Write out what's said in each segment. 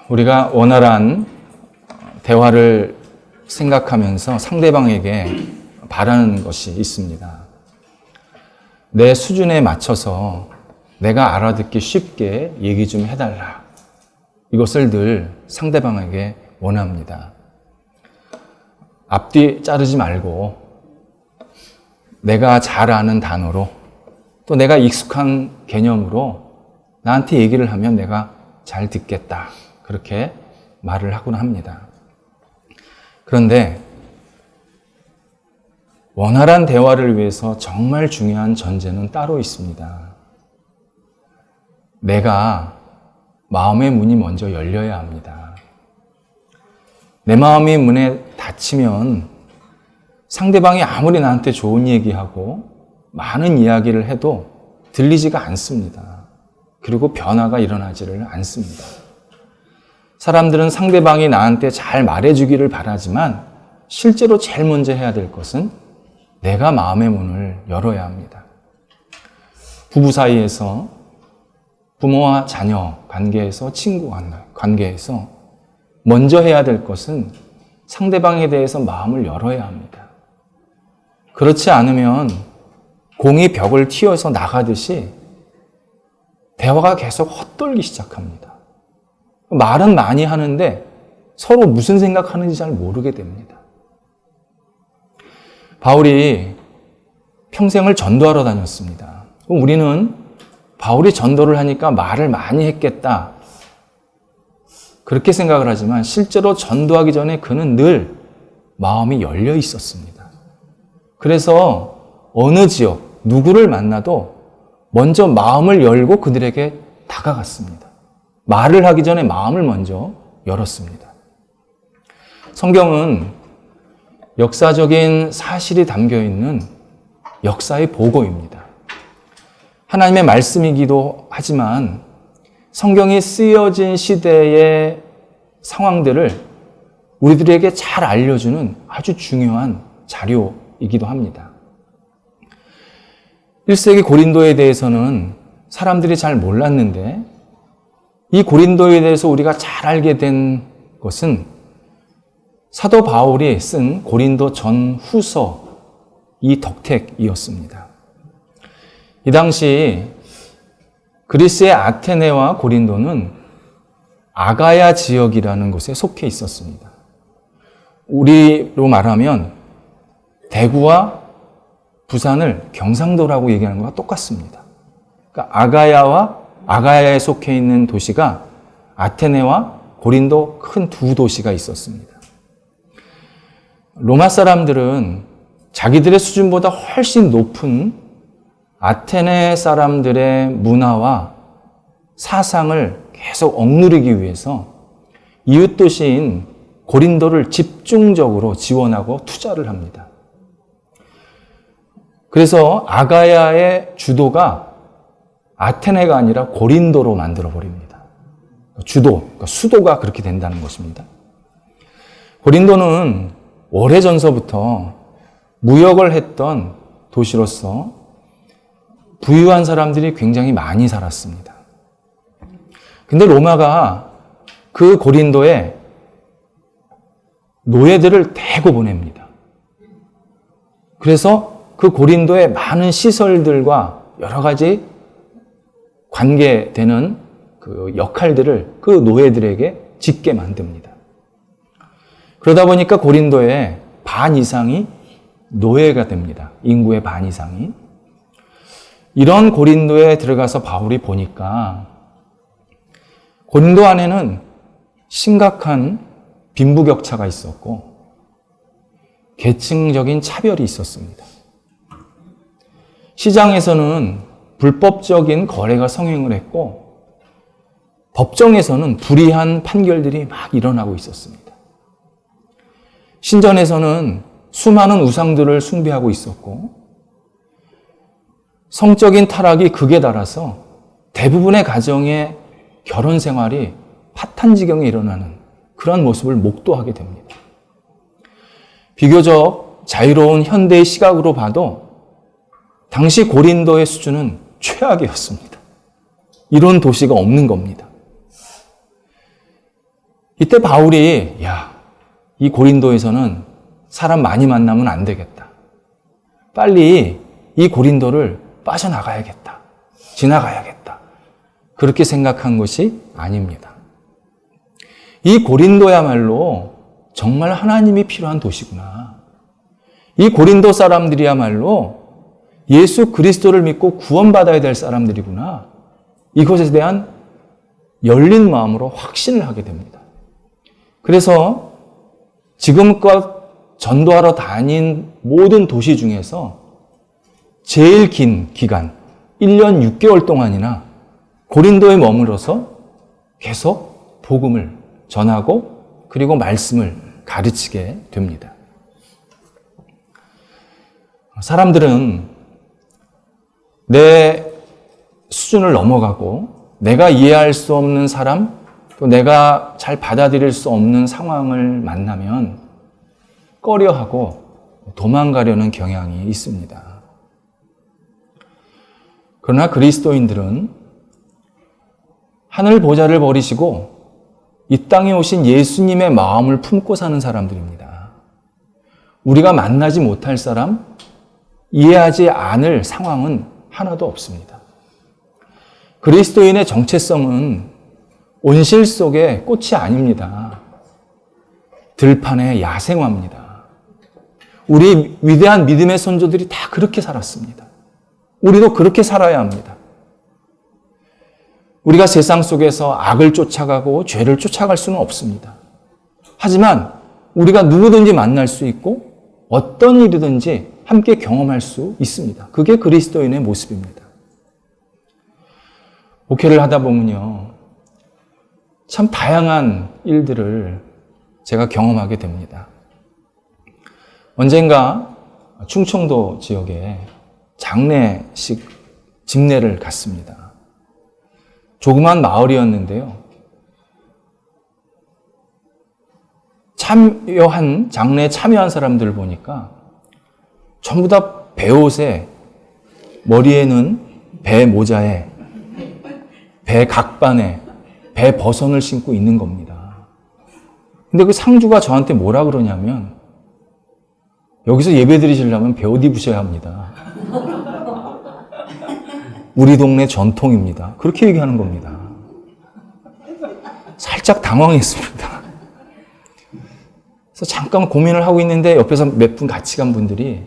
우리가 원활한 대화를 생각하면서 상대방에게 바라는 것이 있습니다. 내 수준에 맞춰서 내가 알아듣기 쉽게 얘기 좀 해달라. 이것을 늘 상대방에게 원합니다. 앞뒤 자르지 말고 내가 잘 아는 단어로 또 내가 익숙한 개념으로 나한테 얘기를 하면 내가 잘 듣겠다. 그렇게 말을 하곤 합니다. 그런데 원활한 대화를 위해서 정말 중요한 전제는 따로 있습니다. 내가 마음의 문이 먼저 열려야 합니다. 내 마음이 문에 닫히면 상대방이 아무리 나한테 좋은 얘기하고 많은 이야기를 해도 들리지가 않습니다. 그리고 변화가 일어나지를 않습니다. 사람들은 상대방이 나한테 잘 말해주기를 바라지만 실제로 제일 먼저 해야 될 것은 내가 마음의 문을 열어야 합니다. 부부 사이에서, 부모와 자녀 관계에서, 친구 관계에서 먼저 해야 될 것은 상대방에 대해서 마음을 열어야 합니다. 그렇지 않으면 공이 벽을 튀어서 나가듯이 대화가 계속 헛돌기 시작합니다. 말은 많이 하는데 서로 무슨 생각하는지 잘 모르게 됩니다. 바울이 평생을 전도하러 다녔습니다. 우리는 바울이 전도를 하니까 말을 많이 했겠다. 그렇게 생각을 하지만 실제로 전도하기 전에 그는 늘 마음이 열려 있었습니다. 그래서 어느 지역, 누구를 만나도 먼저 마음을 열고 그들에게 다가갔습니다. 말을 하기 전에 마음을 먼저 열었습니다. 성경은 역사적인 사실이 담겨있는 역사의 보고입니다. 하나님의 말씀이기도 하지만 성경이 쓰여진 시대의 상황들을 우리들에게 잘 알려주는 아주 중요한 자료이기도 합니다. 1세기 고린도에 대해서는 사람들이 잘 몰랐는데 이 고린도에 대해서 우리가 잘 알게 된 것은 사도 바울이 쓴 고린도 전후서 이 덕택이었습니다. 이 당시 그리스의 아테네와 고린도는 아가야 지역이라는 곳에 속해 있었습니다. 우리로 말하면 대구와 부산을 경상도라고 얘기하는 것과 똑같습니다. 그러니까 아가야에 속해 있는 도시가 아테네와 고린도 큰 두 도시가 있었습니다. 로마 사람들은 자기들의 수준보다 훨씬 높은 아테네 사람들의 문화와 사상을 계속 억누르기 위해서 이웃 도시인 고린도를 집중적으로 지원하고 투자를 합니다. 그래서 아가야의 주도가 아테네가 아니라 고린도로 만들어버립니다. 그러니까 수도가 그렇게 된다는 것입니다. 고린도는 오래전서부터 무역을 했던 도시로서 부유한 사람들이 굉장히 많이 살았습니다. 근데 로마가 그 고린도에 노예들을 대거 보냅니다. 그래서 그 고린도에 많은 시설들과 여러 가지 관계되는 그 역할들을 그 노예들에게 짓게 만듭니다. 그러다 보니까 고린도의 반 이상이 노예가 됩니다. 인구의 반 이상이. 이런 고린도에 들어가서 바울이 보니까 고린도 안에는 심각한 빈부격차가 있었고 계층적인 차별이 있었습니다. 시장에서는 불법적인 거래가 성행을 했고 법정에서는 불이한 판결들이 막 일어나고 있었습니다. 신전에서는 수많은 우상들을 숭배하고 있었고 성적인 타락이 극에 달아서 대부분의 가정의 결혼 생활이 파탄지경에 일어나는 그런 모습을 목도하게 됩니다. 비교적 자유로운 현대의 시각으로 봐도 당시 고린도의 수준은 최악이었습니다. 이런 도시가 없는 겁니다. 이때 바울이 이 고린도에서는 사람 많이 만나면 안 되겠다. 빨리 이 고린도를 빠져나가야겠다. 지나가야겠다. 그렇게 생각한 것이 아닙니다. 이 고린도야말로 정말 하나님이 필요한 도시구나. 이 고린도 사람들이야말로 예수 그리스도를 믿고 구원받아야 될 사람들이구나. 이것에 대한 열린 마음으로 확신을 하게 됩니다. 그래서 지금껏 전도하러 다닌 모든 도시 중에서 제일 긴 기간, 1년 6개월 동안이나 고린도에 머물러서 계속 복음을 전하고 그리고 말씀을 가르치게 됩니다. 사람들은 내 수준을 넘어가고 내가 이해할 수 없는 사람, 또 내가 잘 받아들일 수 없는 상황을 만나면 꺼려하고 도망가려는 경향이 있습니다. 그러나 그리스도인들은 하늘 보좌를 버리시고 이 땅에 오신 예수님의 마음을 품고 사는 사람들입니다. 우리가 만나지 못할 사람, 이해하지 않을 상황은 하나도 없습니다. 그리스도인의 정체성은 온실 속의 꽃이 아닙니다. 들판의 야생화입니다. 우리 위대한 믿음의 선조들이 다 그렇게 살았습니다. 우리도 그렇게 살아야 합니다. 우리가 세상 속에서 악을 쫓아가고 죄를 쫓아갈 수는 없습니다. 하지만 우리가 누구든지 만날 수 있고 어떤 일이든지 함께 경험할 수 있습니다. 그게 그리스도인의 모습입니다. 목회를 하다 보면요, 참 다양한 일들을 제가 경험하게 됩니다. 언젠가 충청도 지역에 장례식 집례를 갔습니다. 조그만 마을이었는데요. 장례에 참여한 사람들을 보니까 전부 다 배옷에, 머리에는 배 모자에, 배 각반에, 배 버선을 신고 있는 겁니다. 근데 그 상주가 저한테 뭐라 그러냐면, 여기서 예배 드리시려면 배옷 입으셔야 합니다. 우리 동네 전통입니다. 그렇게 얘기하는 겁니다. 살짝 당황했습니다. 그래서 잠깐 고민을 하고 있는데 옆에서 몇 분 같이 간 분들이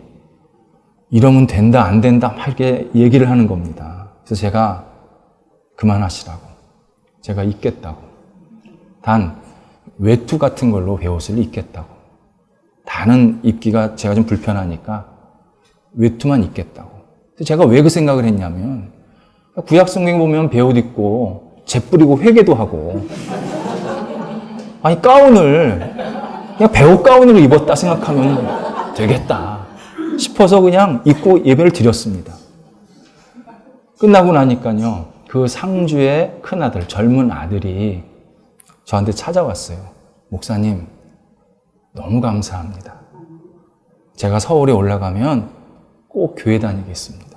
이러면 된다, 안 된다, 막 이렇게 얘기를 하는 겁니다. 그래서 제가 그만하시라고. 제가 입겠다고. 단, 외투 같은 걸로 배옷을 입겠다고. 다는 입기가 제가 좀 불편하니까 외투만 입겠다고. 그래서 제가 왜 그 생각을 했냐면, 구약 성경 보면 배옷 입고, 재 뿌리고 회개도 하고, 아니, 가운을, 그냥 배옷 가운으로 입었다 생각하면 되겠다 싶어서 그냥 입고 예배를 드렸습니다. 끝나고 나니까요, 그 상주의 큰아들, 젊은 아들이 저한테 찾아왔어요. 목사님, 너무 감사합니다. 제가 서울에 올라가면 꼭 교회 다니겠습니다.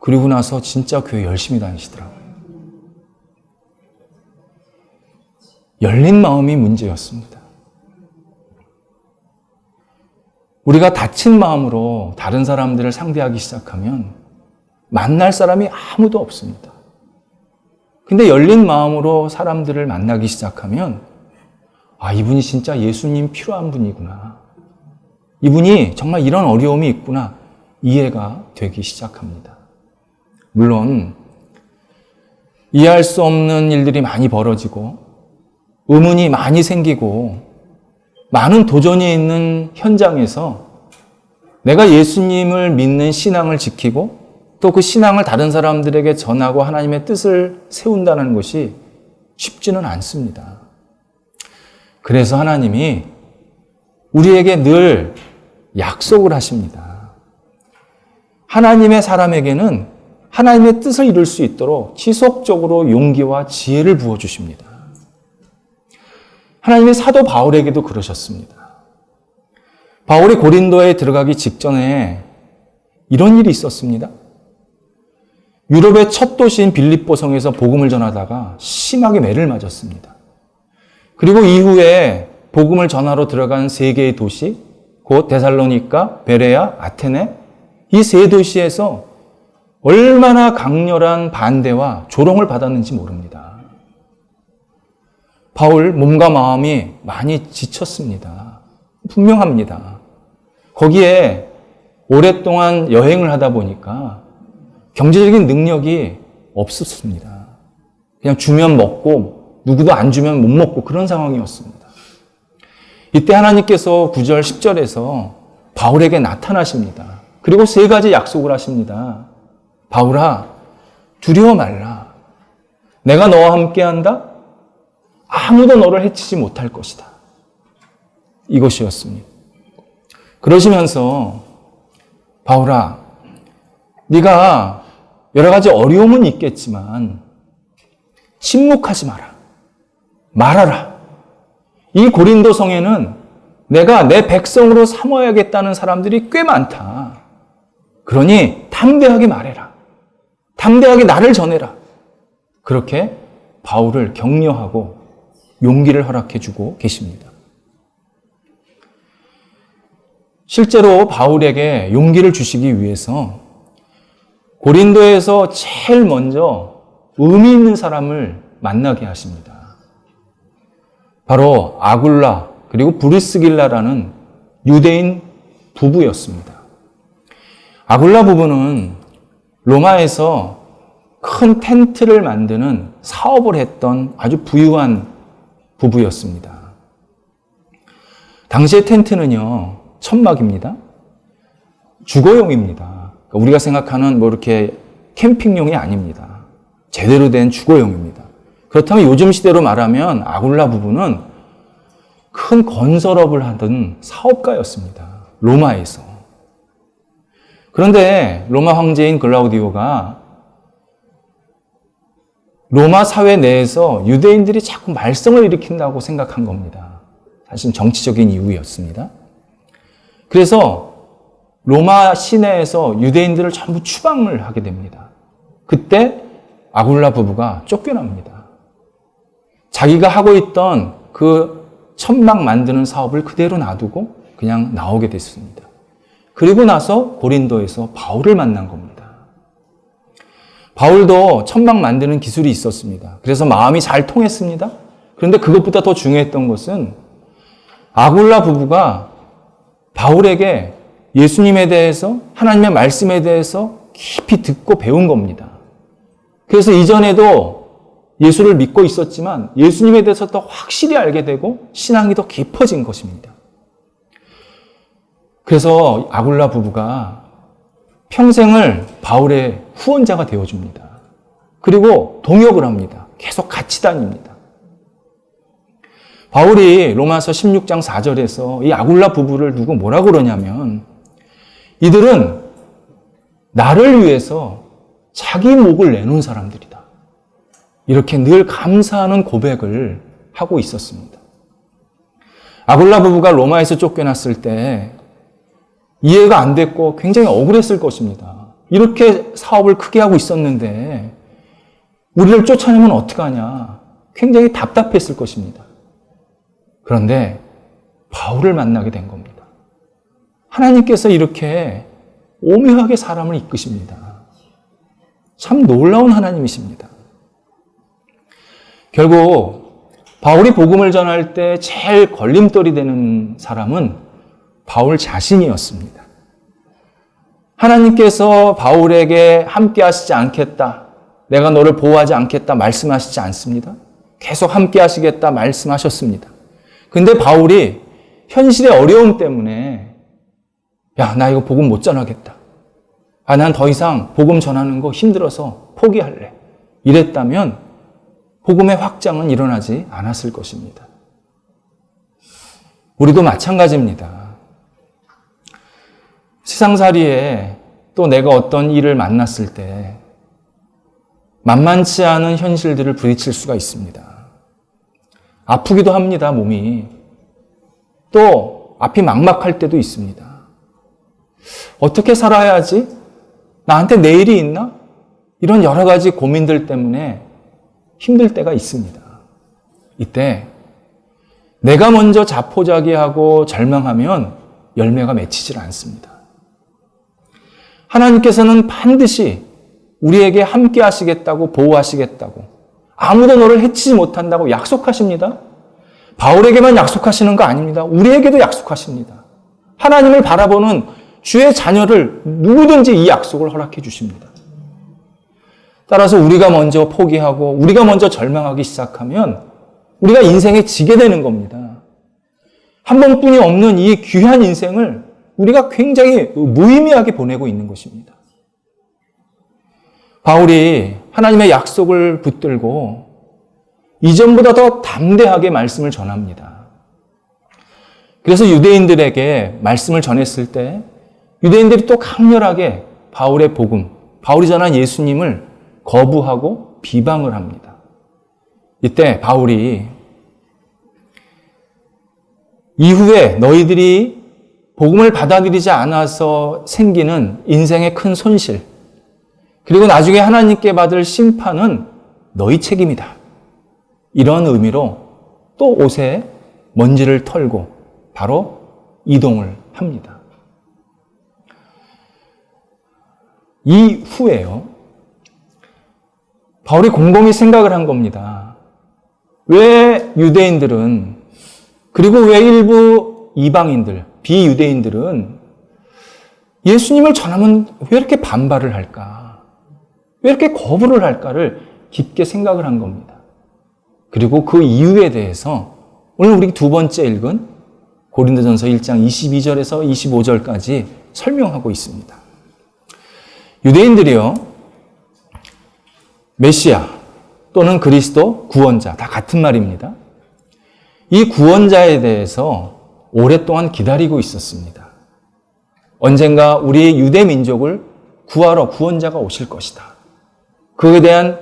그리고 나서 진짜 교회 열심히 다니시더라고요. 열린 마음이 문제였습니다. 우리가 닫힌 마음으로 다른 사람들을 상대하기 시작하면 만날 사람이 아무도 없습니다. 근데 열린 마음으로 사람들을 만나기 시작하면 이분이 진짜 예수님 필요한 분이구나. 이분이 정말 이런 어려움이 있구나. 이해가 되기 시작합니다. 물론 이해할 수 없는 일들이 많이 벌어지고 의문이 많이 생기고 많은 도전이 있는 현장에서 내가 예수님을 믿는 신앙을 지키고 또 그 신앙을 다른 사람들에게 전하고 하나님의 뜻을 세운다는 것이 쉽지는 않습니다. 그래서 하나님이 우리에게 늘 약속을 하십니다. 하나님의 사람에게는 하나님의 뜻을 이룰 수 있도록 지속적으로 용기와 지혜를 부어주십니다. 하나님의 사도 바울에게도 그러셨습니다. 바울이 고린도에 들어가기 직전에 이런 일이 있었습니다. 유럽의 첫 도시인 빌립보 성에서 복음을 전하다가 심하게 매를 맞았습니다. 그리고 이후에 복음을 전하러 들어간 세 개의 도시, 곧 데살로니가, 베레아, 아테네, 이 세 도시에서 얼마나 강렬한 반대와 조롱을 받았는지 모릅니다. 바울 몸과 마음이 많이 지쳤습니다. 분명합니다. 거기에 오랫동안 여행을 하다 보니까 경제적인 능력이 없었습니다. 그냥 주면 먹고 누구도 안 주면 못 먹고 그런 상황이었습니다. 이때 하나님께서 9절, 10절에서 바울에게 나타나십니다. 그리고 세 가지 약속을 하십니다. 바울아, 두려워 말라. 내가 너와 함께한다. 아무도 너를 해치지 못할 것이다. 이것이었습니다. 그러시면서 바울아, 네가 여러 가지 어려움은 있겠지만 침묵하지 마라. 말하라. 이 고린도 성에는 내가 내 백성으로 삼아야겠다는 사람들이 꽤 많다. 그러니 담대하게 말해라. 담대하게 나를 전해라. 그렇게 바울을 격려하고 용기를 허락해 주고 계십니다. 실제로 바울에게 용기를 주시기 위해서 고린도에서 제일 먼저 의미 있는 사람을 만나게 하십니다. 바로 아굴라 그리고 브리스길라라는 유대인 부부였습니다. 아굴라 부부는 로마에서 큰 텐트를 만드는 사업을 했던 아주 부유한 부부였습니다. 당시의 텐트는요, 천막입니다. 주거용입니다. 그러니까 우리가 생각하는 뭐 이렇게 캠핑용이 아닙니다. 제대로 된 주거용입니다. 그렇다면 요즘 시대로 말하면 아굴라 부부는 큰 건설업을 하던 사업가였습니다. 로마에서. 그런데 로마 황제인 글라우디오가 로마 사회 내에서 유대인들이 자꾸 말썽을 일으킨다고 생각한 겁니다. 사실 정치적인 이유였습니다. 그래서 로마 시내에서 유대인들을 전부 추방을 하게 됩니다. 그때 아굴라 부부가 쫓겨납니다. 자기가 하고 있던 그 천막 만드는 사업을 그대로 놔두고 그냥 나오게 됐습니다. 그리고 나서 고린도에서 바울을 만난 겁니다. 바울도 천막 만드는 기술이 있었습니다. 그래서 마음이 잘 통했습니다. 그런데 그것보다 더 중요했던 것은 아굴라 부부가 바울에게 예수님에 대해서, 하나님의 말씀에 대해서 깊이 듣고 배운 겁니다. 그래서 이전에도 예수를 믿고 있었지만 예수님에 대해서 더 확실히 알게 되고 신앙이 더 깊어진 것입니다. 그래서 아굴라 부부가 평생을 바울의 후원자가 되어줍니다. 그리고 동역을 합니다. 계속 같이 다닙니다. 바울이 로마서 16장 4절에서 이 아굴라 부부를 두고 뭐라고 그러냐면 이들은 나를 위해서 자기 목을 내놓은 사람들이다. 이렇게 늘 감사하는 고백을 하고 있었습니다. 아굴라 부부가 로마에서 쫓겨났을 때 이해가 안 됐고 굉장히 억울했을 것입니다. 이렇게 사업을 크게 하고 있었는데 우리를 쫓아내면 어떡하냐. 굉장히 답답했을 것입니다. 그런데 바울을 만나게 된 겁니다. 하나님께서 이렇게 오묘하게 사람을 이끄십니다. 참 놀라운 하나님이십니다. 결국 바울이 복음을 전할 때 제일 걸림돌이 되는 사람은 바울 자신이었습니다. 하나님께서 바울에게 함께 하시지 않겠다. 내가 너를 보호하지 않겠다 말씀하시지 않습니다. 계속 함께 하시겠다 말씀하셨습니다. 근데 바울이 현실의 어려움 때문에 야, 나 이거 복음 못 전하겠다. 아, 난 더 이상 복음 전하는 거 힘들어서 포기할래. 이랬다면 복음의 확장은 일어나지 않았을 것입니다. 우리도 마찬가지입니다. 세상살이에 또 내가 어떤 일을 만났을 때 만만치 않은 현실들을 부딪힐 수가 있습니다. 아프기도 합니다, 몸이. 또 앞이 막막할 때도 있습니다. 어떻게 살아야 하지? 나한테 내일이 있나? 이런 여러 가지 고민들 때문에 힘들 때가 있습니다. 이때 내가 먼저 자포자기하고 절망하면 열매가 맺히질 않습니다. 하나님께서는 반드시 우리에게 함께 하시겠다고, 보호하시겠다고, 아무도 너를 해치지 못한다고 약속하십니다. 바울에게만 약속하시는 거 아닙니다. 우리에게도 약속하십니다. 하나님을 바라보는 주의 자녀를 누구든지 이 약속을 허락해 주십니다. 따라서 우리가 먼저 포기하고 우리가 먼저 절망하기 시작하면 우리가 인생에 지게 되는 겁니다. 한 번뿐이 없는 이 귀한 인생을 우리가 굉장히 무의미하게 보내고 있는 것입니다. 바울이 하나님의 약속을 붙들고 이전보다 더 담대하게 말씀을 전합니다. 그래서 유대인들에게 말씀을 전했을 때 유대인들이 또 강렬하게 바울의 복음, 바울이 전한 예수님을 거부하고 비방을 합니다. 이때 바울이 이후에 너희들이 복음을 받아들이지 않아서 생기는 인생의 큰 손실, 그리고 나중에 하나님께 받을 심판은 너희 책임이다. 이런 의미로 또 옷에 먼지를 털고 바로 이동을 합니다. 이후에요, 바울이 곰곰이 생각을 한 겁니다. 왜 유대인들은, 그리고 왜 일부 이방인들, 비유대인들은 예수님을 전하면 왜 이렇게 반발을 할까? 왜 이렇게 거부를 할까를 깊게 생각을 한 겁니다. 그리고 그 이유에 대해서 오늘 우리 두 번째 읽은 고린도전서 1장 22절에서 25절까지 설명하고 있습니다. 유대인들이요, 메시아 또는 그리스도, 구원자 다 같은 말입니다. 이 구원자에 대해서 오랫동안 기다리고 있었습니다. 언젠가 우리 유대 민족을 구하러 구원자가 오실 것이다. 그에 대한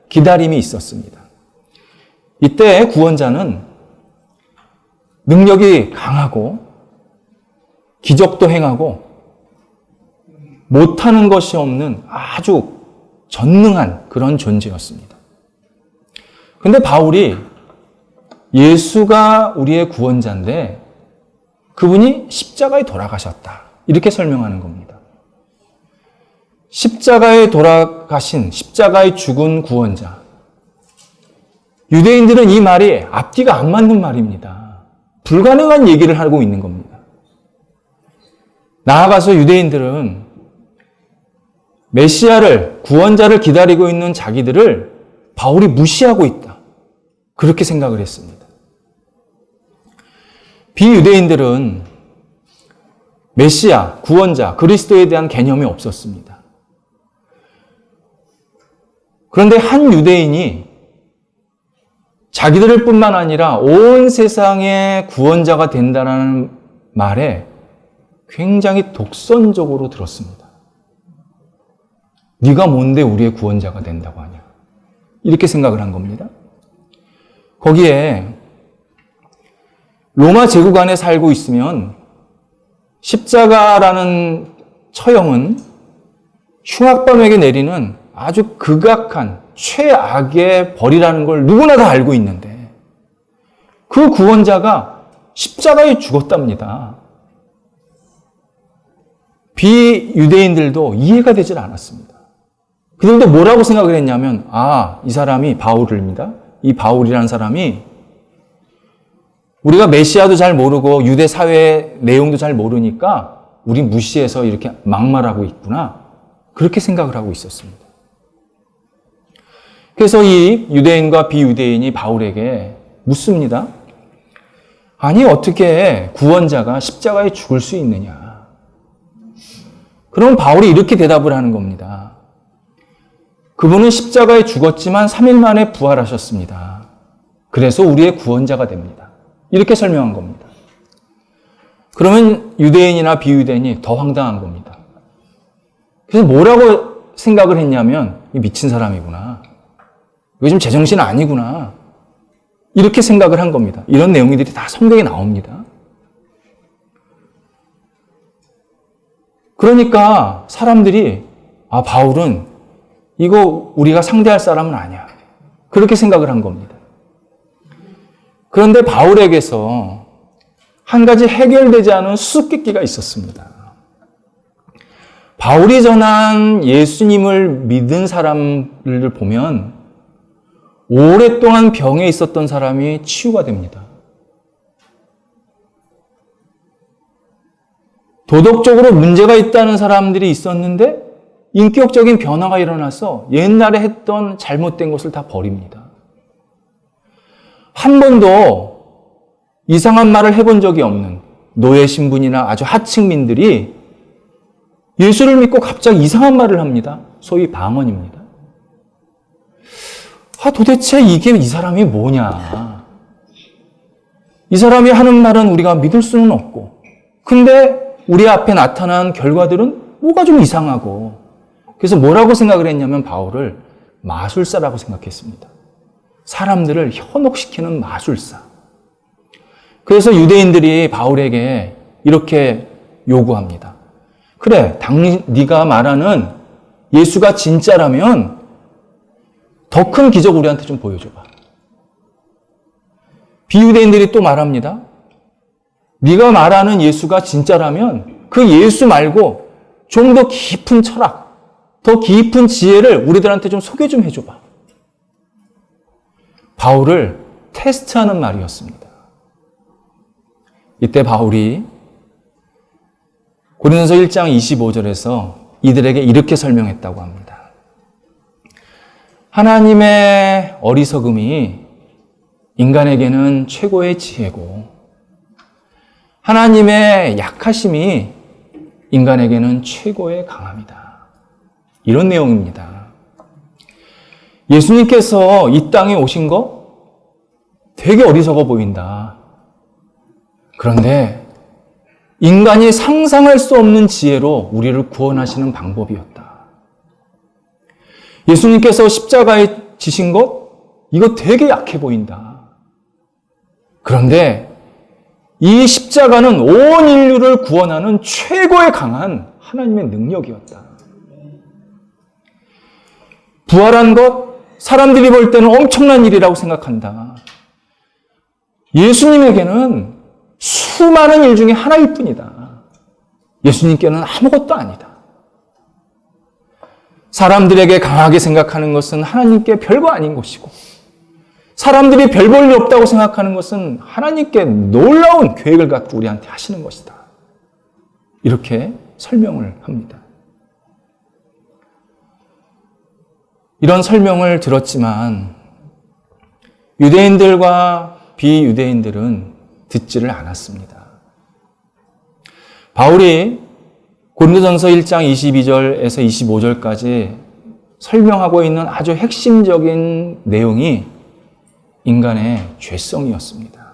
기다림이 있었습니다. 이때 구원자는 능력이 강하고 기적도 행하고 못하는 것이 없는 아주 전능한 그런 존재였습니다. 그런데 바울이 예수가 우리의 구원자인데 그분이 십자가에 돌아가셨다, 이렇게 설명하는 겁니다. 십자가에 돌아가신, 십자가에 죽은 구원자. 유대인들은 이 말이 앞뒤가 안 맞는 말입니다. 불가능한 얘기를 하고 있는 겁니다. 나아가서 유대인들은 메시아를, 구원자를 기다리고 있는 자기들을 바울이 무시하고 있다, 그렇게 생각을 했습니다. 비유대인들은 메시아, 구원자, 그리스도에 대한 개념이 없었습니다. 그런데 한 유대인이 자기들을 뿐만 아니라 온 세상의 구원자가 된다는 말에 굉장히 독선적으로 들었습니다. 네가 뭔데 우리의 구원자가 된다고 하냐, 이렇게 생각을 한 겁니다. 거기에 로마 제국 안에 살고 있으면 십자가라는 처형은 흉악범에게 내리는 아주 극악한 최악의 벌이라는 걸 누구나 다 알고 있는데 그 구원자가 십자가에 죽었답니다. 비유대인들도 이해가 되질 않았습니다. 그들도 뭐라고 생각을 했냐면, 이 사람이 바울입니다. 이 바울이라는 사람이 우리가 메시아도 잘 모르고 유대 사회의 내용도 잘 모르니까 우리 무시해서 이렇게 막말하고 있구나, 그렇게 생각을 하고 있었습니다. 그래서 이 유대인과 비유대인이 바울에게 묻습니다. 아니, 어떻게 구원자가 십자가에 죽을 수 있느냐? 그럼 바울이 이렇게 대답을 하는 겁니다. 그분은 십자가에 죽었지만 3일 만에 부활하셨습니다. 그래서 우리의 구원자가 됩니다. 이렇게 설명한 겁니다. 그러면 유대인이나 비유대인이 더 황당한 겁니다. 그래서 뭐라고 생각을 했냐면, 이 미친 사람이구나, 요즘 제정신 아니구나, 이렇게 생각을 한 겁니다. 이런 내용들이 다 성경에 나옵니다. 그러니까 사람들이 바울은 이거 우리가 상대할 사람은 아니야, 그렇게 생각을 한 겁니다. 그런데 바울에게서 한 가지 해결되지 않은 수수께끼가 있었습니다. 바울이 전한 예수님을 믿은 사람을 보면 오랫동안 병에 있었던 사람이 치유가 됩니다. 도덕적으로 문제가 있다는 사람들이 있었는데 인격적인 변화가 일어나서 옛날에 했던 잘못된 것을 다 버립니다. 한 번도 이상한 말을 해본 적이 없는 노예 신분이나 아주 하층민들이 예수를 믿고 갑자기 이상한 말을 합니다. 소위 방언입니다. 도대체 이게 이 사람이 뭐냐. 이 사람이 하는 말은 우리가 믿을 수는 없고, 근데 우리 앞에 나타난 결과들은 뭐가 좀 이상하고, 그래서 뭐라고 생각을 했냐면 바울을 마술사라고 생각했습니다. 사람들을 현혹시키는 마술사. 그래서 유대인들이 바울에게 이렇게 요구합니다. 그래, 네가 말하는 예수가 진짜라면 더 큰 기적 우리한테 좀 보여줘봐. 비유대인들이 또 말합니다. 네가 말하는 예수가 진짜라면 그 예수 말고 좀 더 깊은 철학, 더 깊은 지혜를 우리들한테 좀 소개 좀 해줘봐. 바울을 테스트하는 말이었습니다. 이때 바울이 고린도서 1장 25절에서 이들에게 이렇게 설명했다고 합니다. 하나님의 어리석음이 인간에게는 최고의 지혜고 하나님의 약하심이 인간에게는 최고의 강함이다. 이런 내용입니다. 예수님께서 이 땅에 오신 거 되게 어리석어 보인다. 그런데 인간이 상상할 수 없는 지혜로 우리를 구원하시는 방법이었다. 예수님께서 십자가에 지신 것, 이거 되게 약해 보인다. 그런데 이 십자가는 온 인류를 구원하는 최고의 강한 하나님의 능력이었다. 부활한 것, 사람들이 볼 때는 엄청난 일이라고 생각한다. 예수님에게는 수많은 일 중에 하나일 뿐이다. 예수님께는 아무것도 아니다. 사람들에게 강하게 생각하는 것은 하나님께 별거 아닌 것이고 사람들이 별 볼 일 없다고 생각하는 것은 하나님께 놀라운 계획을 갖고 우리한테 하시는 것이다. 이렇게 설명을 합니다. 이런 설명을 들었지만 유대인들과 비유대인들은 듣지를 않았습니다. 바울이 고린도전서 1장 22절에서 25절까지 설명하고 있는 아주 핵심적인 내용이 인간의 죄성이었습니다.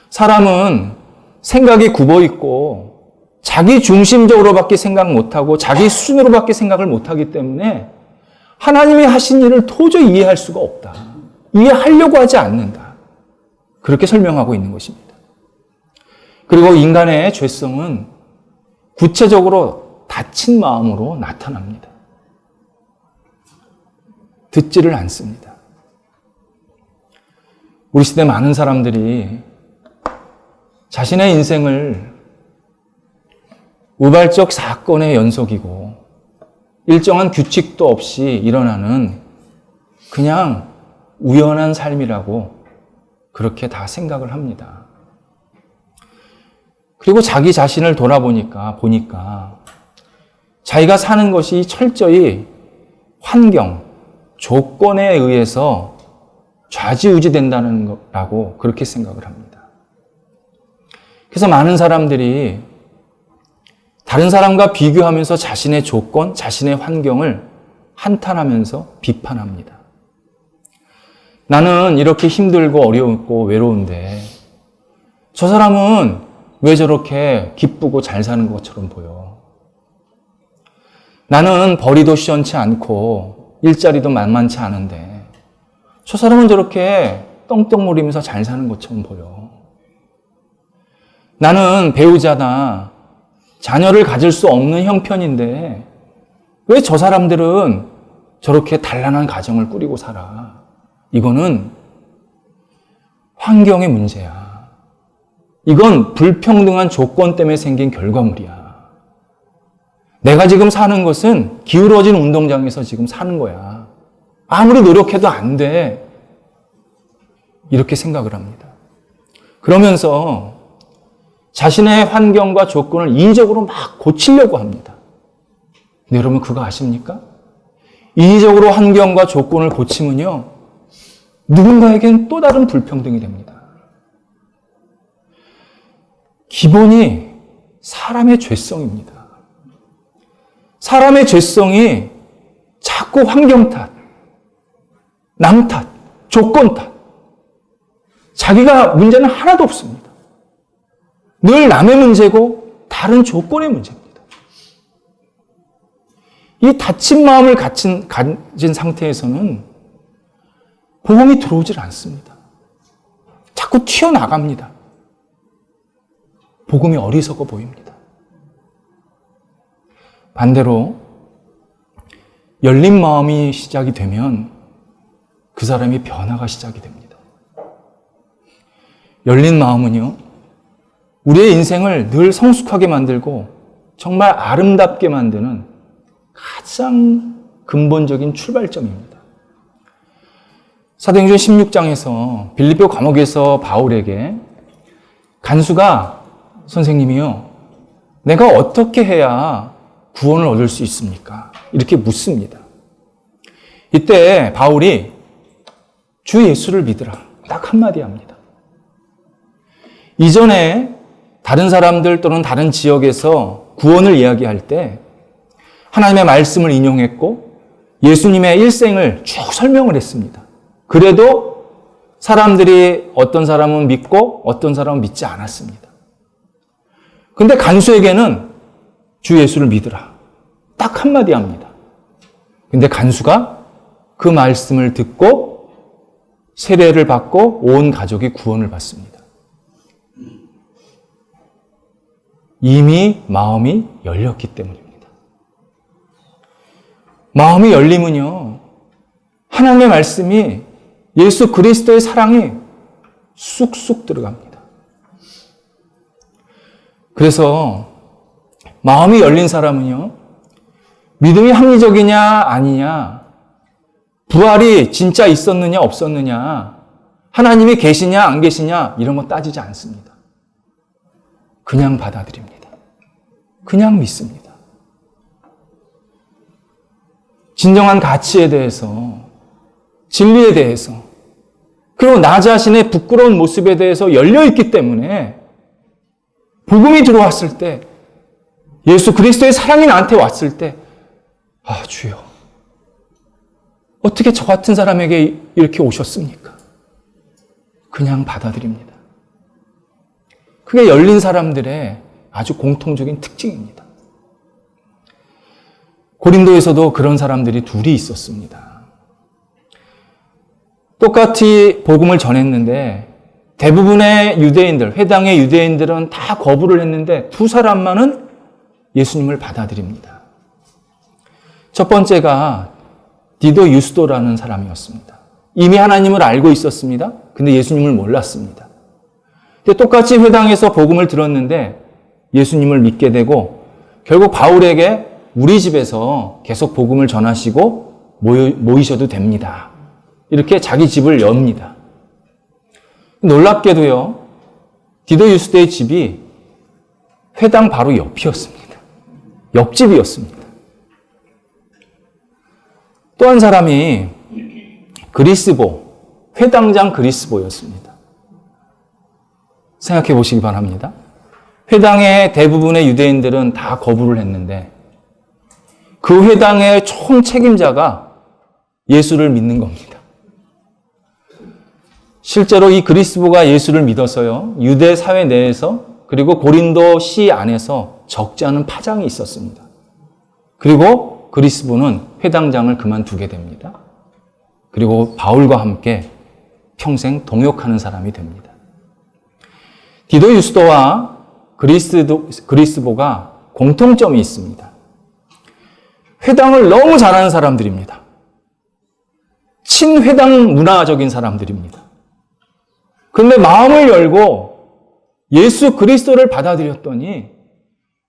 사람은 생각이 굽어있고 자기 중심적으로밖에 생각 못하고 자기 수준으로밖에 생각을 못하기 때문에 하나님이 하신 일을 도저히 이해할 수가 없다. 이해하려고 하지 않는다. 그렇게 설명하고 있는 것입니다. 그리고 인간의 죄성은 구체적으로 다친 마음으로 나타납니다. 듣지를 않습니다. 우리 시대 많은 사람들이 자신의 인생을 우발적 사건의 연속이고 일정한 규칙도 없이 일어나는 그냥 우연한 삶이라고 그렇게 다 생각을 합니다. 그리고 자기 자신을 돌아보니까 자기가 사는 것이 철저히 환경, 조건에 의해서 좌지우지된다는 거라고 그렇게 생각을 합니다. 그래서 많은 사람들이 다른 사람과 비교하면서 자신의 조건, 자신의 환경을 한탄하면서 비판합니다. 나는 이렇게 힘들고 어렵고 외로운데 저 사람은 왜 저렇게 기쁘고 잘 사는 것처럼 보여? 나는 벌이도 시원치 않고 일자리도 만만치 않은데 저 사람은 저렇게 떵떵거리면서 잘 사는 것처럼 보여. 나는 배우자나 자녀를 가질 수 없는 형편인데 왜 저 사람들은 저렇게 단란한 가정을 꾸리고 살아? 이거는 환경의 문제야. 이건 불평등한 조건 때문에 생긴 결과물이야. 내가 지금 사는 것은 기울어진 운동장에서 지금 사는 거야. 아무리 노력해도 안 돼. 이렇게 생각을 합니다. 그러면서 자신의 환경과 조건을 인위적으로 막 고치려고 합니다. 근데 여러분 그거 아십니까? 인위적으로 환경과 조건을 고치면요, 누군가에겐 또 다른 불평등이 됩니다. 기본이 사람의 죄성입니다. 사람의 죄성이 자꾸 환경 탓, 남 탓, 조건 탓. 자기가 문제는 하나도 없습니다. 늘 남의 문제고 다른 조건의 문제입니다. 이 닫힌 마음을 가진 상태에서는 복음이 들어오질 않습니다. 자꾸 튀어나갑니다. 복음이 어리석어 보입니다. 반대로 열린 마음이 시작이 되면 그 사람이 변화가 시작이 됩니다. 열린 마음은요, 우리의 인생을 늘 성숙하게 만들고 정말 아름답게 만드는 가장 근본적인 출발점입니다. 사도행전 16장에서 빌립보 감옥에서 바울에게 간수가 선생님이요, 내가 어떻게 해야 구원을 얻을 수 있습니까? 이렇게 묻습니다. 이때 바울이 주 예수를 믿으라. 딱 한마디 합니다. 이전에 다른 사람들 또는 다른 지역에서 구원을 이야기할 때 하나님의 말씀을 인용했고 예수님의 일생을 쭉 설명을 했습니다. 그래도 사람들이 어떤 사람은 믿고 어떤 사람은 믿지 않았습니다. 근데 간수에게는 주 예수를 믿으라. 딱 한마디 합니다. 근데 간수가 그 말씀을 듣고 세례를 받고 온 가족이 구원을 받습니다. 이미 마음이 열렸기 때문입니다. 마음이 열리면요, 하나님의 말씀이, 예수 그리스도의 사랑이 쑥쑥 들어갑니다. 그래서 마음이 열린 사람은요, 믿음이 합리적이냐 아니냐, 부활이 진짜 있었느냐 없었느냐, 하나님이 계시냐 안 계시냐 이런 거 따지지 않습니다. 그냥 받아들입니다. 그냥 믿습니다. 진정한 가치에 대해서, 진리에 대해서, 그리고 나 자신의 부끄러운 모습에 대해서 열려있기 때문에 복음이 들어왔을 때, 예수 그리스도의 사랑이 나한테 왔을 때, 아, 주여, 어떻게 저 같은 사람에게 이렇게 오셨습니까? 그냥 받아들입니다. 그게 열린 사람들의 아주 공통적인 특징입니다. 고린도에서도 그런 사람들이 둘이 있었습니다. 똑같이 복음을 전했는데 대부분의 유대인들, 회당의 유대인들은 다 거부를 했는데 두 사람만은 예수님을 받아들입니다. 첫 번째가 디도 유스도라는 사람이었습니다. 이미 하나님을 알고 있었습니다. 근데 예수님을 몰랐습니다. 똑같이 회당에서 복음을 들었는데 예수님을 믿게 되고 결국 바울에게 우리 집에서 계속 복음을 전하시고 모이셔도 됩니다. 이렇게 자기 집을 엽니다. 놀랍게도요, 디도 유스도의 집이 회당 바로 옆이었습니다. 옆집이었습니다. 또 한 사람이 그리스보, 회당장 그리스보였습니다. 생각해 보시기 바랍니다. 회당의 대부분의 유대인들은 다 거부를 했는데 그 회당의 총 책임자가 예수를 믿는 겁니다. 실제로 이 그리스보가 예수를 믿어서요, 유대 사회 내에서 그리고 고린도 시 안에서 적지 않은 파장이 있었습니다. 그리고 그리스보는 회당장을 그만두게 됩니다. 그리고 바울과 함께 평생 동역하는 사람이 됩니다. 디도 유스도와 그리스보가 공통점이 있습니다. 회당을 너무 잘하는 사람들입니다. 친회당 문화적인 사람들입니다. 그런데 마음을 열고 예수 그리스도를 받아들였더니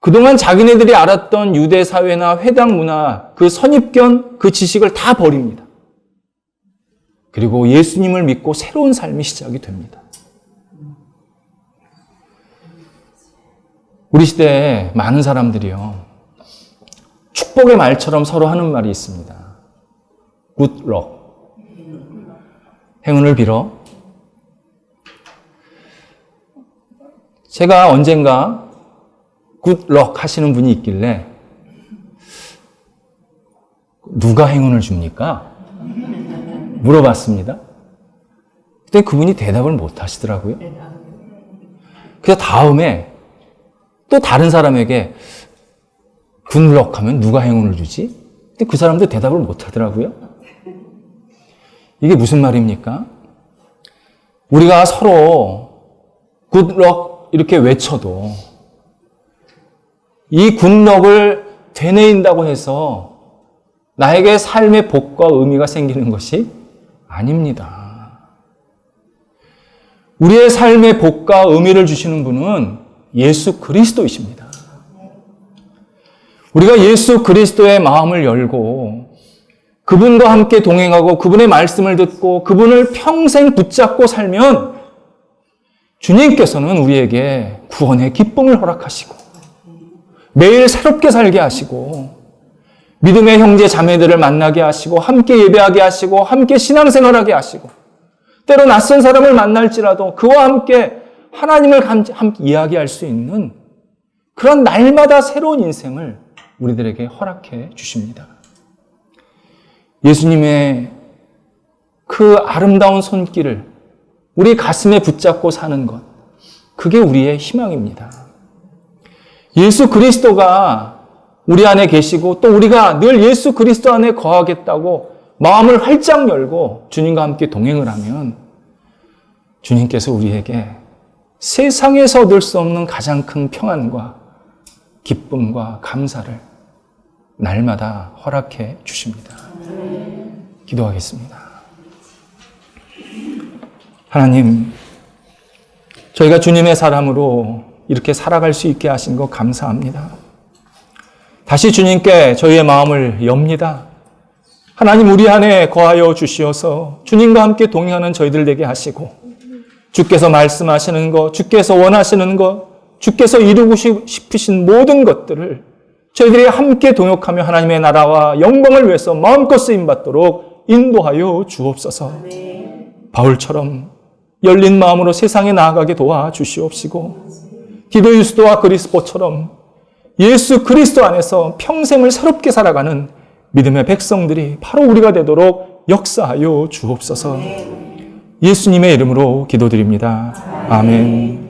그동안 자기네들이 알았던 유대 사회나 회당 문화, 그 선입견, 그 지식을 다 버립니다. 그리고 예수님을 믿고 새로운 삶이 시작이 됩니다. 우리 시대에 많은 사람들이요, 축복의 말처럼 서로 하는 말이 있습니다. Good luck. 행운을 빌어. 제가 언젠가 good luck 하시는 분이 있길래 누가 행운을 줍니까? 물어봤습니다. 그때 그분이 대답을 못 하시더라고요. 그래서 다음에 또 다른 사람에게 good luck 하면 누가 행운을 주지? 근데 그 사람도 대답을 못 하더라고요. 이게 무슨 말입니까? 우리가 서로 good luck 이렇게 외쳐도 이 굿럭을 되뇌인다고 해서 나에게 삶의 복과 의미가 생기는 것이 아닙니다. 우리의 삶의 복과 의미를 주시는 분은 예수 그리스도이십니다. 우리가 예수 그리스도의 마음을 열고 그분과 함께 동행하고 그분의 말씀을 듣고 그분을 평생 붙잡고 살면 주님께서는 우리에게 구원의 기쁨을 허락하시고 매일 새롭게 살게 하시고 믿음의 형제 자매들을 만나게 하시고 함께 예배하게 하시고 함께 신앙생활하게 하시고 때로 낯선 사람을 만날지라도 그와 함께 하나님을 함께 이야기할 수 있는 그런 날마다 새로운 인생을 우리들에게 허락해 주십니다. 예수님의 그 아름다운 손길을 우리 가슴에 붙잡고 사는 것, 그게 우리의 희망입니다. 예수 그리스도가 우리 안에 계시고 또 우리가 늘 예수 그리스도 안에 거하겠다고 마음을 활짝 열고 주님과 함께 동행을 하면 주님께서 우리에게 세상에서 얻을 수 없는 가장 큰 평안과 기쁨과 감사를 날마다 허락해 주십니다. 기도하겠습니다. 하나님, 저희가 주님의 사람으로 이렇게 살아갈 수 있게 하신 것 감사합니다. 다시 주님께 저희의 마음을 엽니다. 하나님, 우리 안에 거하여 주시어서 주님과 함께 동행하는 저희들 되게 하시고 주께서 말씀하시는 것, 주께서 원하시는 것, 주께서 이루고 싶으신 모든 것들을 저희들이 함께 동역하며 하나님의 나라와 영광을 위해서 마음껏 쓰임받도록 인도하여 주옵소서. 바울처럼 열린 마음으로 세상에 나아가게 도와주시옵시고 디도 유스도와 그리스포처럼 예수 그리스도 안에서 평생을 새롭게 살아가는 믿음의 백성들이 바로 우리가 되도록 역사하여 주옵소서. 예수님의 이름으로 기도드립니다. 아멘.